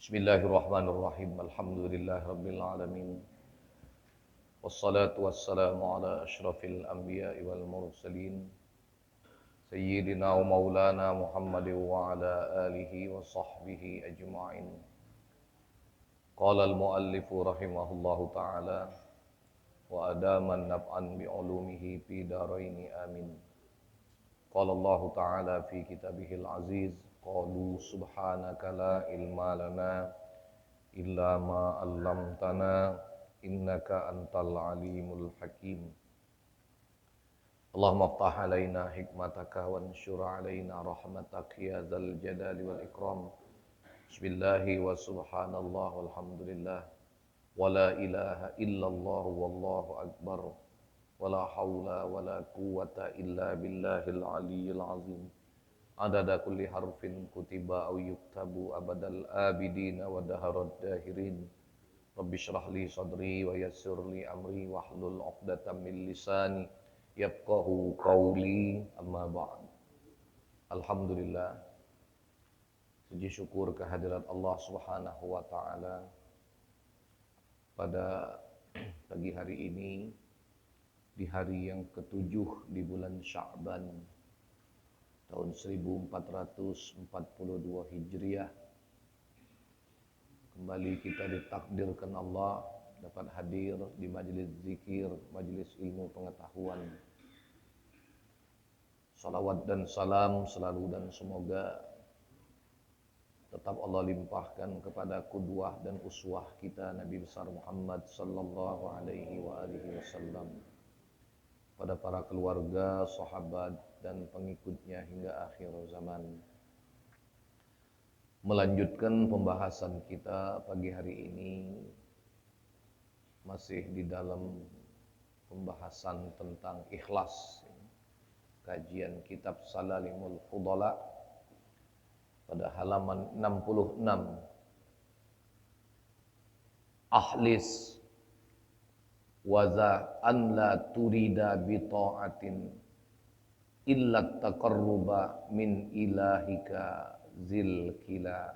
Bismillahirrahmanirrahim. Alhamdulillahirabbil alamin. Wassalatu wassalamu ala asyrafil anbiya'i wal mursalin. Sayyidina wa maulana Muhammadin wa ala alihi wa sahbihi ajma'in. Qala al-muallifu rahimahullahu ta'ala wa adaman naf'an bi'ulumihi fi daraini amin. Qala Allah ta'ala fi kitabihil aziz. Qalu subhanaka la ilma lana illa ma 'allamtana innaka antal alimul hakim. Allahumma iftah alaina hikmataka wa anshur alaina rahmataka ya dzal jalali wal ikram. Bismillahi wa subhanallah walhamdulillah wa la ilaha illallah wallahu akbar wa la hawla wa la quwwata illa billahil aliyyil azim. Adada kulli harfin kutiba aw yuktabu abadal abidina wa daharad dahirin. Rabbi shrah li sadri wa yassir li amri wahlul 'uqdatam min lisani yafqahu qawli, amma ba'd. Alhamdulillah, puji syukur kehadirat Allah Subhanahu wa taala pada pagi hari ini, di hari yang ketujuh di bulan Sya'ban tahun 1442 Hijriah. Kembali kita ditakdirkan Allah dapat hadir di majelis zikir, majelis ilmu pengetahuan. Salawat dan salam selalu dan semoga tetap Allah limpahkan kepada qudwah dan uswah kita Nabi besar Muhammad sallallahu alaihi wa alihi wasallam, pada para keluarga, sahabat dan pengikutnya hingga akhir zaman. Melanjutkan pembahasan kita pagi hari ini masih di dalam pembahasan tentang ikhlas. Kajian kitab Salalimul Fudala pada halaman 66. Ahlis waza an la turida bi ta'atin illa taqarruba min ilahika zil kila.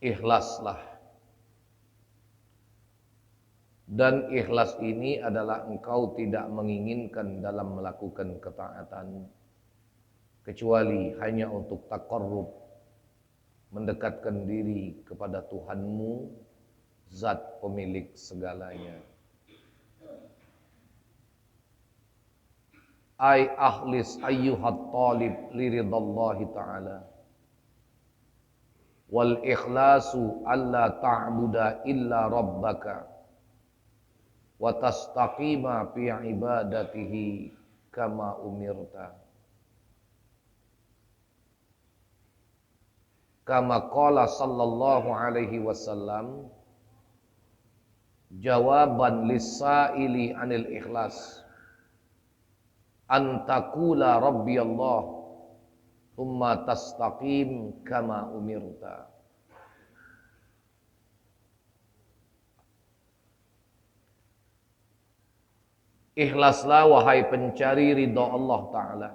Ikhlaslah, dan ikhlas ini adalah engkau tidak menginginkan dalam melakukan ketaatan kecuali hanya untuk taqarrub, mendekatkan diri kepada Tuhanmu, zat pemilik segalanya. Ay ahlis ayyuhat talib liridallahi ta'ala. Wal ikhlasu alla ta'buda illa rabbaka wa tastaqima fi ibadatihi kama umirta. Kama qala sallallahu alaihi wasallam jawaban lis-sa'ili anil ikhlas antakula rabbi Allah thumma tastaqim kama umirta. Ikhlaslah wahai pencari ridha Allah Ta'ala.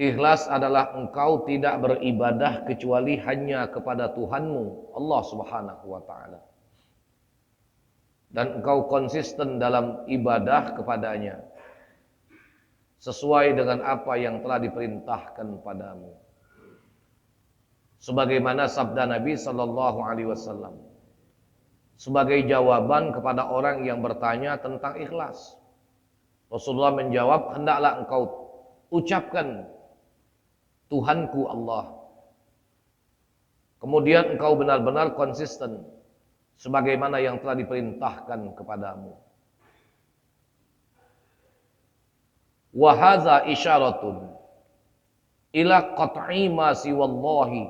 Ikhlas adalah engkau tidak beribadah kecuali hanya kepada Tuhanmu Allah Subhanahu wa taala, dan engkau konsisten dalam ibadah kepadanya sesuai dengan apa yang telah diperintahkan padamu. Sebagaimana sabda Nabi sallallahu alaihi wasallam sebagai jawaban kepada orang yang bertanya tentang ikhlas. Rasulullah menjawab, hendaklah engkau ucapkan Tuhanku Allah. Kemudian engkau benar-benar konsisten sebagaimana yang telah diperintahkan kepadamu. Wa hadza isyaratun ila qat'i ma siwallahi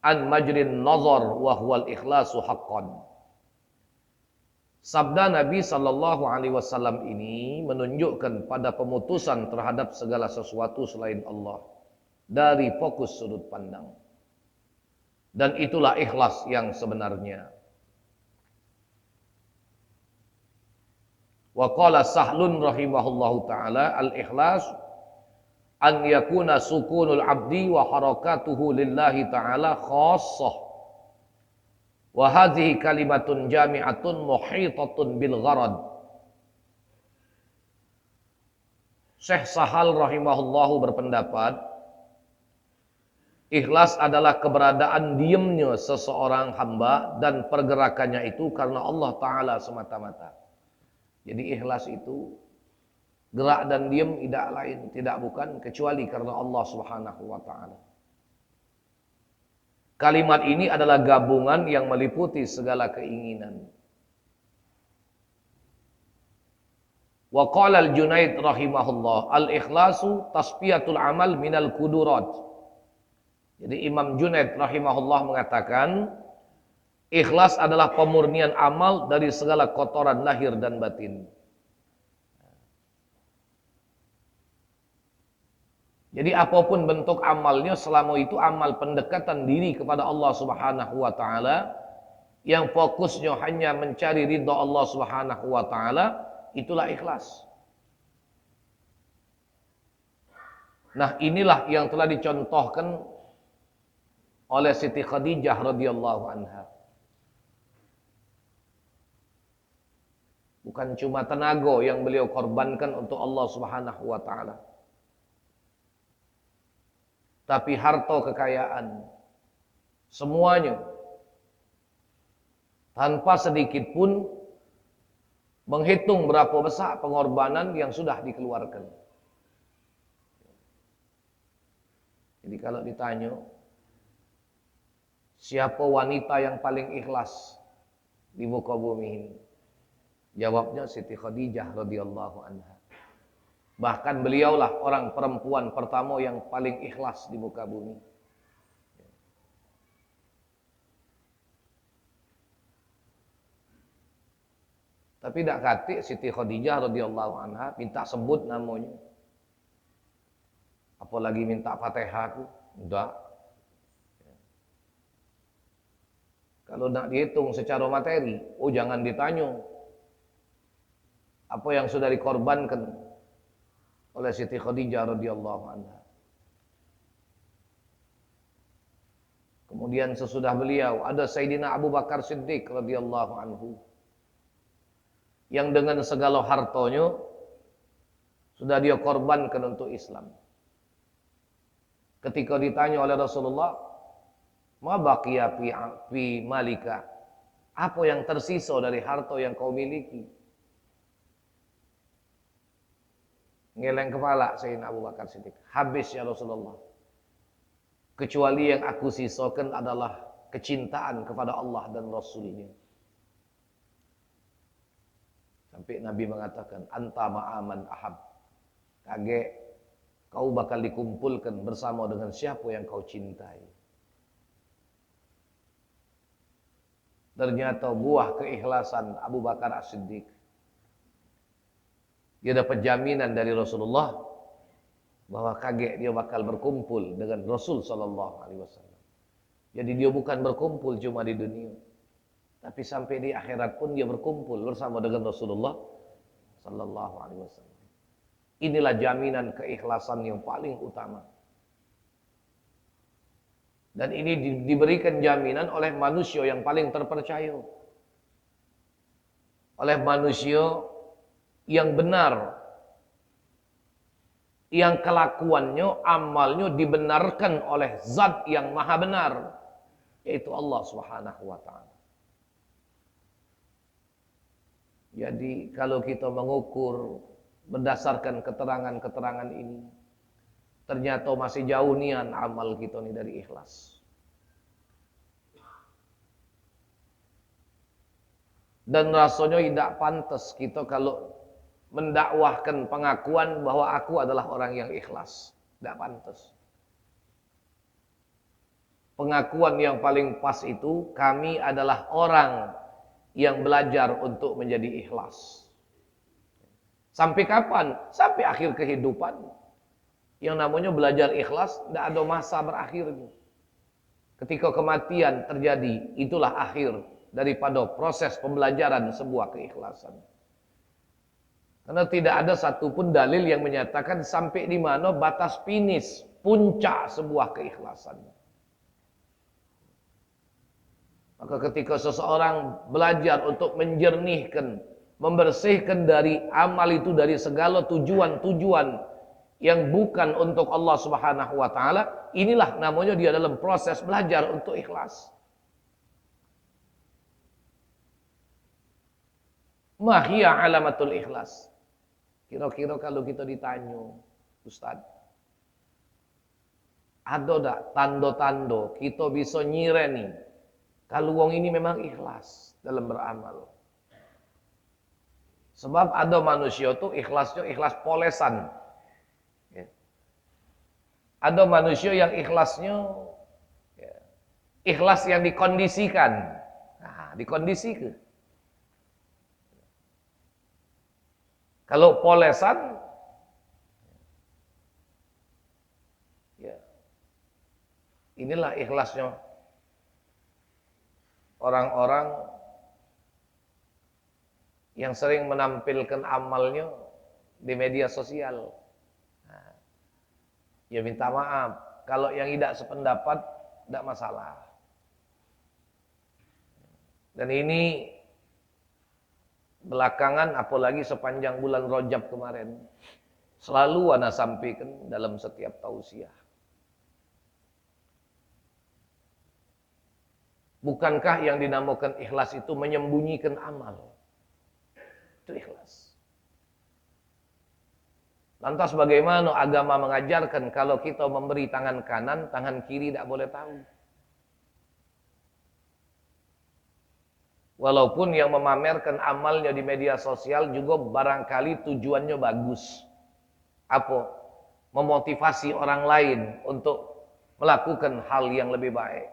an majrin nazar wa huwal ikhlasu haqqan. Sabda Nabi sallallahu alaihi wasallam ini menunjukkan pada pemutusan terhadap segala sesuatu selain Allah dari fokus sudut pandang. Dan itulah ikhlas yang sebenarnya. Wa qala Sahlun rahimahullahu taala al-ikhlas an yakuna sukunul abdi wa harakatuhu lillahi ta'ala khassah. Wa hadhihi kalimatun jami'atun muhitatun bil gharad. Syekh Sahal rahimahullahu berpendapat, ikhlas adalah keberadaan diamnya seseorang hamba dan pergerakannya itu karena Allah Ta'ala semata-mata. Jadi ikhlas itu gerak dan diam tidak lain, tidak bukan kecuali karena Allah Subhanahu wa Ta'ala. Kalimat ini adalah gabungan yang meliputi segala keinginan. Wa qala al-Junaid rahimahullah, al-ikhlasu tasfiyatul amal minal kudurat. Jadi Imam Junaid rahimahullah mengatakan, ikhlas adalah pemurnian amal dari segala kotoran lahir dan batin. Jadi apapun bentuk amalnya, selama itu amal pendekatan diri kepada Allah Subhanahu wa Ta'ala, yang fokusnya hanya mencari ridha Allah Subhanahu wa Ta'ala, itulah ikhlas. Nah, inilah yang telah dicontohkan oleh Siti Khadijah radhiyallahu anha. Bukan cuma tenaga yang beliau korbankan untuk Allah Subhanahu wa Ta'ala, tapi harta kekayaan, semuanya tanpa sedikit pun menghitung berapa besar pengorbanan yang sudah dikeluarkan. Jadi kalau ditanya, siapa wanita yang paling ikhlas di muka bumi ini? Jawabnya Siti Khadijah radhiyallahu anha. Bahkan beliaulah orang perempuan pertama yang paling ikhlas di muka bumi. Tapi tidak kata Siti Khadijah radhiyallahu anha minta sebut namanya. Apalagi minta Fatihah aku, enggak. Kalau nak dihitung secara materi, oh jangan ditanya apa yang sudah dikorbankan oleh Siti Khadijah radhiyallahu anha. Kemudian sesudah beliau ada Sayyidina Abu Bakar Siddiq radhiyallahu anhu, yang dengan segala hartanya sudah dia korbankan untuk Islam. Ketika ditanya oleh Rasulullah, ma baqiya fi malika, apa yang tersisa dari harta yang kau miliki? Ngeleng kepala Sayyidina Abu Bakar Siddiq. Habis ya Rasulullah. Kecuali yang aku sisakan adalah kecintaan kepada Allah dan Rasulnya. Sampai Nabi mengatakan, anta ma'aman ahab. Kage, kau bakal dikumpulkan bersama dengan siapa yang kau cintai. Ternyata buah keikhlasan Abu Bakar As-Siddiq, dia dapat jaminan dari Rasulullah bahwa kage dia bakal berkumpul dengan Rasul sallallahu alaihi wasallam. Jadi dia bukan berkumpul cuma di dunia, tapi sampai di akhirat pun dia berkumpul bersama dengan Rasulullah sallallahu alaihi wasallam. Inilah jaminan keikhlasan yang paling utama. Dan ini diberikan jaminan oleh manusia yang paling terpercaya. Oleh manusia yang benar, yang kelakuannya, amalnya dibenarkan oleh zat yang maha benar, yaitu Allah Subhanahu wa Ta'ala. Jadi kalau kita mengukur berdasarkan keterangan-keterangan ini, ternyata masih jauh nian amal kita ini dari ikhlas. Dan rasanya tidak pantas kita kalau mendakwahkan pengakuan bahwa aku adalah orang yang ikhlas. Tidak pantas. Pengakuan yang paling pas itu, kami adalah orang yang belajar untuk menjadi ikhlas. Sampai kapan? Sampai akhir kehidupan. Yang namanya belajar ikhlas, tidak ada masa berakhirnya. Ketika kematian terjadi, itulah akhir daripada proses pembelajaran sebuah keikhlasan. Karena tidak ada satupun dalil yang menyatakan sampai di mana batas finish, puncak sebuah keikhlasan. Maka ketika seseorang belajar untuk menjernihkan, membersihkan dari amal itu dari segala tujuan-tujuan yang bukan untuk Allah Subhanahu wa taala, inilah namanya dia dalam proses belajar untuk ikhlas. Mahia alamatul ikhlas. Kira-kira kalau kita ditanya, Ustaz, ada tak tanda-tanda kita bisa nyireni kalau wong ini memang ikhlas dalam beramal? Sebab ada manusia tuh ikhlasnya ikhlas polesan. Ya. Ada manusia yang ikhlasnya ya, ikhlas yang dikondisikan. Nah, dikondisikan. Kalau polesan ya, inilah ikhlasnya orang-orang yang sering menampilkan amalnya di media sosial. Nah, ya minta maaf, kalau yang tidak sependapat tidak masalah. Dan ini belakangan, apalagi sepanjang bulan Rajab kemarin, selalu ana sampaikan dalam setiap tausiah. Bukankah yang dinamakan ikhlas itu menyembunyikan amal? Itu ikhlas. Lantas bagaimana agama mengajarkan kalau kita memberi tangan kanan, tangan kiri tidak boleh tahu? Walaupun yang memamerkan amalnya di media sosial juga barangkali tujuannya bagus. Apa? Memotivasi orang lain untuk melakukan hal yang lebih baik.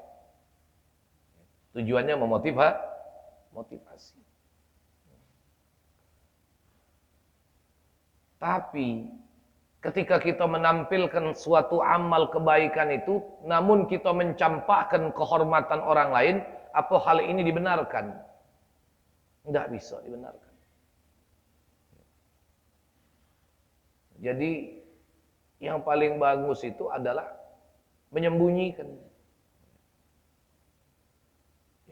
Tujuannya motivasi. Tapi ketika kita menampilkan suatu amal kebaikan itu, namun kita mencampakkan kehormatan orang lain, apa hal ini dibenarkan? Tidak bisa dibenarkan. Jadi yang paling bagus itu adalah menyembunyikan.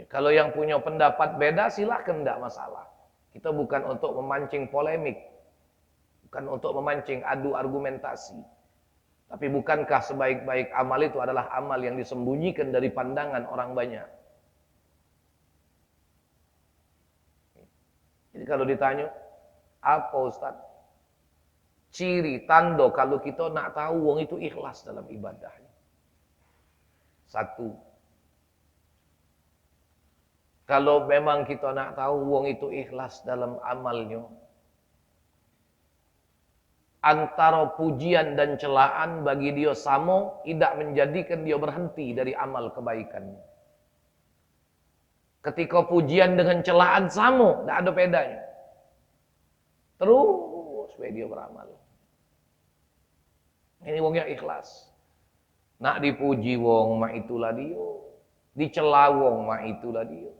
Ya, kalau yang punya pendapat beda silahkan, tidak masalah. Kita bukan untuk memancing polemik, bukan untuk memancing adu argumentasi. Tapi bukankah sebaik-baik amal itu adalah amal yang disembunyikan dari pandangan orang banyak? Jadi kalau ditanya, apa Ustaz? Ciri, tanda kalau kita nak tahu wong itu ikhlas dalam ibadahnya. Satu, kalau memang kita nak tahu wong itu ikhlas dalam amalnya, antara pujian dan celaan bagi dia sama, tidak menjadikan dia berhenti dari amal kebaikannya. Ketika pujian dengan celaan sama, tidak ada bedanya. Terus dia beramal. Ini wong yang ikhlas. Nak dipuji wong mak itulah dia, dicela wong mak itulah dia.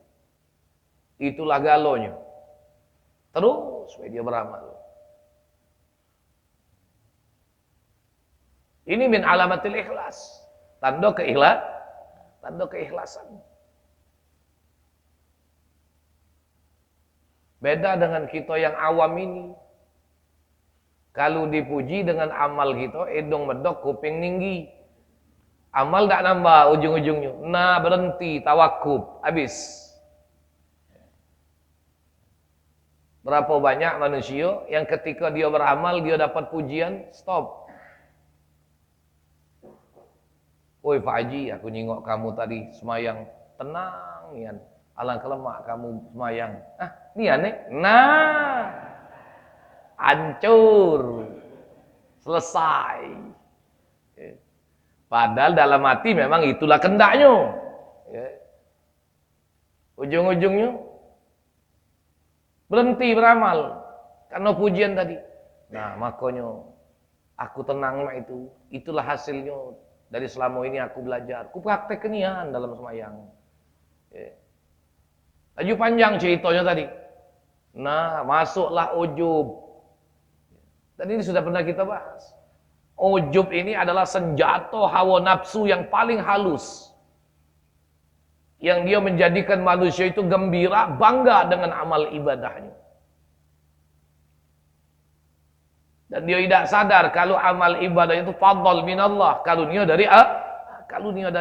Itulah galonya. Terus dia beramal. Ini min alamatil ikhlas. Tanda keikhlasan. Beda dengan kita yang awam ini. Kalau dipuji dengan amal kita, hidung medok, kuping tinggi. Amal tak nambah ujung-ujungnya. Nah berhenti, tawakuf, habis. Berapa banyak manusia yang ketika dia beramal, dia dapat pujian, stop. Woi Pak Haji, aku nyingok kamu tadi semayang. Tenang, Nian. Alangkah lemak kamu semayang. Nian nih? Nah, hancur. Selesai. Padahal dalam hati memang itulah kendaknya. Ujung-ujungnya berhenti beramal karena pujian tadi. Nah, makanya aku tenang mak itu. Itulah hasilnya dari selama ini aku belajar. Aku praktek kenian dalam semayang. Laju panjang ceritanya tadi. Nah, masuklah ujub. Dan ini sudah pernah kita bahas. Ujub ini adalah senjata hawa nafsu yang paling halus. Yang dia menjadikan manusia itu gembira, bangga dengan amal ibadahnya. Dan dia tidak sadar kalau amal ibadah itu fadl minallah, karunia dari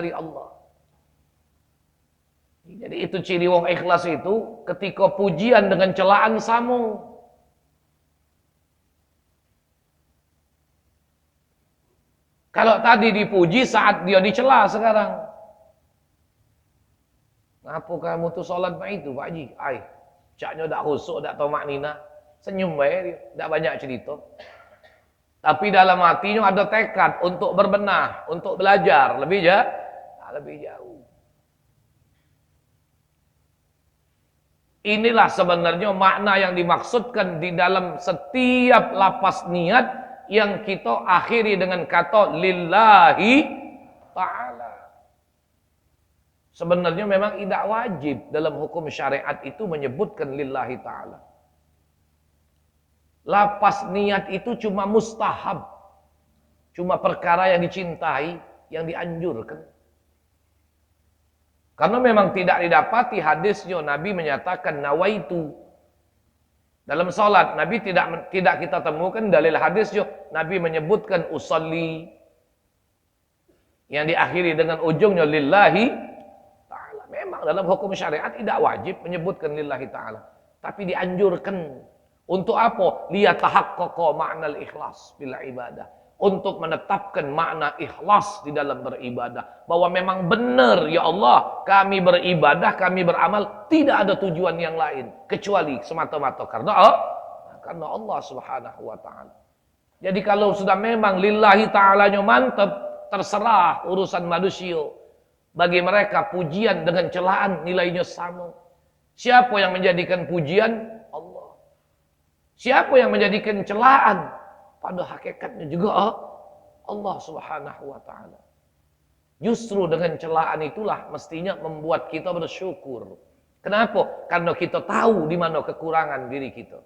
Allah. Jadi itu ciri wong ikhlas itu, ketika pujian dengan celaan sama. Kalau tadi dipuji saat dia dicela sekarang. Ngapa kamu tuh sholat mak itu Pak Haji? Caknya tak khusuk, tak tahu maknina. Senyum baik dia, tak banyak cerita. Tapi dalam hatinya ada tekad untuk berbenah, untuk belajar lebih jauh. Inilah sebenarnya makna yang dimaksudkan di dalam setiap lapas niat yang kita akhiri dengan kata lillahi ta'ala. Sebenarnya memang tidak wajib dalam hukum syariat itu menyebutkan lillahi ta'ala. Lapas niat itu cuma mustahab. Cuma perkara yang dicintai, yang dianjurkan. Karena memang tidak didapati hadisnya Nabi menyatakan nawaitu. Dalam salat Nabi tidak kita temukan dalil hadisnya Nabi menyebutkan usolli yang diakhiri dengan ujungnya lillahi ta'ala. Memang dalam hukum syariat tidak wajib menyebutkan lillahi ta'ala, tapi dianjurkan. Untuk apa? Liyatahaqqaqa ma'nal ikhlas bila ibadah. Untuk menetapkan makna ikhlas di dalam beribadah. Bahwa memang benar, ya Allah, kami beribadah, kami beramal, tidak ada tujuan yang lain. Kecuali semata-mata karena Allah subhanahu wa ta'ala. Jadi kalau sudah memang lillahi ta'alanya mantap, terserah urusan manusia. Bagi mereka pujian dengan celaan nilainya sama. Siapa yang menjadikan pujian? Allah. Siapa yang menjadikan celaan? Pada hakikatnya juga Allah subhanahu wa ta'ala. Justru dengan celaan itulah mestinya membuat kita bersyukur. Kenapa? Karena kita tahu di mana kekurangan diri kita.